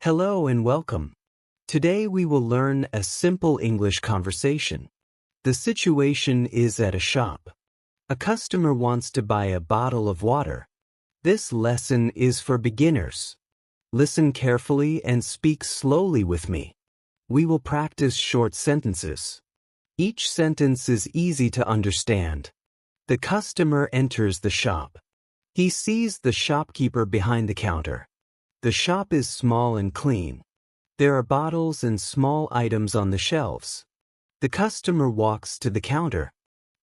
Hello and welcome. Today we will learn a simple English conversation. The situation is at a shop. A customer wants to buy a bottle of water. This lesson is for beginners. Listen carefully and speak slowly with me. We will practice short sentences. Each sentence is easy to understand. The customer enters the shop. He sees the shopkeeper behind the counter. The shop is small and clean. There are bottles and small items on the shelves. The customer walks to the counter.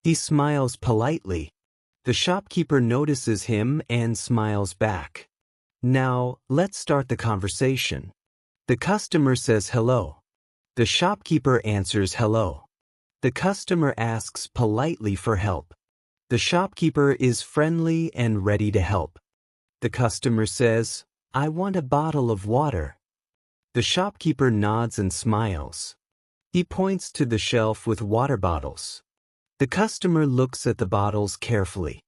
He smiles politely. The shopkeeper notices him and smiles back. Now, let's start the conversation. The customer says hello. The shopkeeper answers hello. The customer asks politely for help. The shopkeeper is friendly and ready to help. The customer says, "I want a bottle of water." The shopkeeper nods and smiles. He points to the shelf with water bottles. The customer looks at the bottles carefully.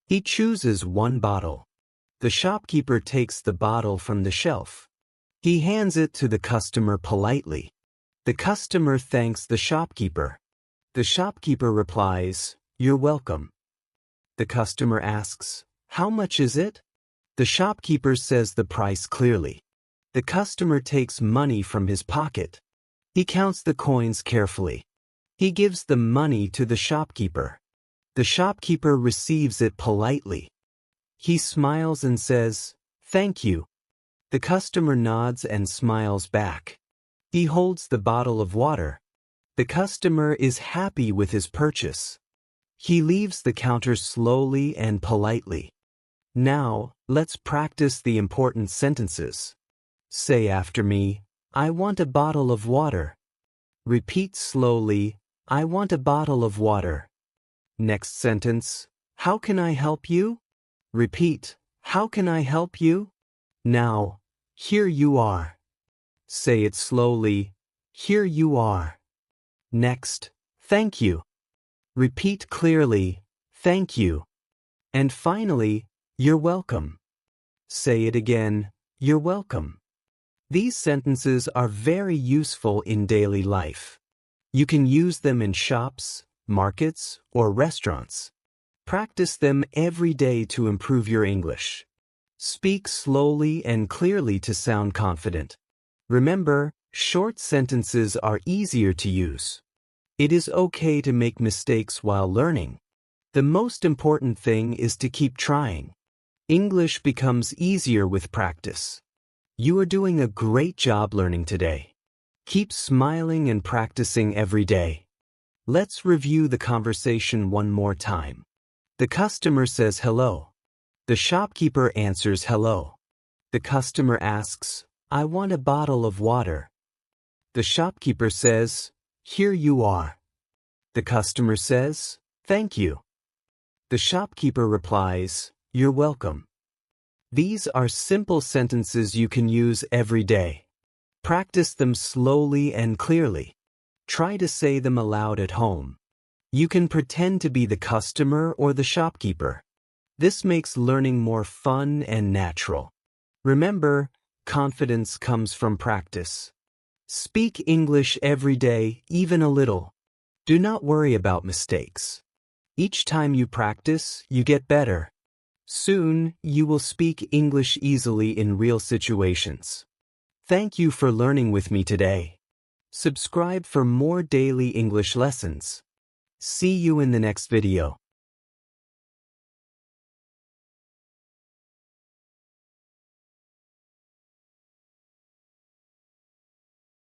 He chooses one bottle. The shopkeeper takes the bottle from the shelf. He hands it to the customer politely. The customer thanks the shopkeeper. The shopkeeper replies, "You're welcome." The customer asks, "How much is it?" The shopkeeper says the price clearly. The customer takes money from his pocket. He counts the coins carefully. He gives the money to the shopkeeper. The shopkeeper receives it politely. He smiles and says, "Thank you." The customer nods and smiles back. He holds the bottle of water. The customer is happy with his purchase. He leaves the counter slowly and politely. Now, let's practice the important sentences. Say after me, "I want a bottle of water." Repeat slowly, "I want a bottle of water." Next sentence, "How can I help you?" Repeat, "How can I help you?" Now, "Here you are." Say it slowly, "Here you are." Next, "Thank you." Repeat clearly, "Thank you." And finally, "You're welcome." Say it again, "You're welcome." These sentences are very useful in daily life. You can use them in shops, markets, or restaurants. Practice them every day to improve your English. Speak slowly and clearly to sound confident. Remember, short sentences are easier to use. It is okay to make mistakes while learning. The most important thing is to keep trying. English becomes easier with practice. You are doing a great job learning today. Keep smiling and practicing every day. Let's review the conversation one more time. The customer says hello. The shopkeeper answers hello. The customer asks, "I want a bottle of water." The shopkeeper says, "Here you are." The customer says, "Thank you." The shopkeeper replies, "You're welcome." These are simple sentences you can use every day. Practice them slowly and clearly. Try to say them aloud at home. You can pretend to be the customer or the shopkeeper. This makes learning more fun and natural. Remember, confidence comes from practice. Speak English every day, even a little. Do not worry about mistakes. Each time you practice, you get better. Soon, you will speak English easily in real situations. Thank you for learning with me today. Subscribe for more daily English lessons. See you in the next video.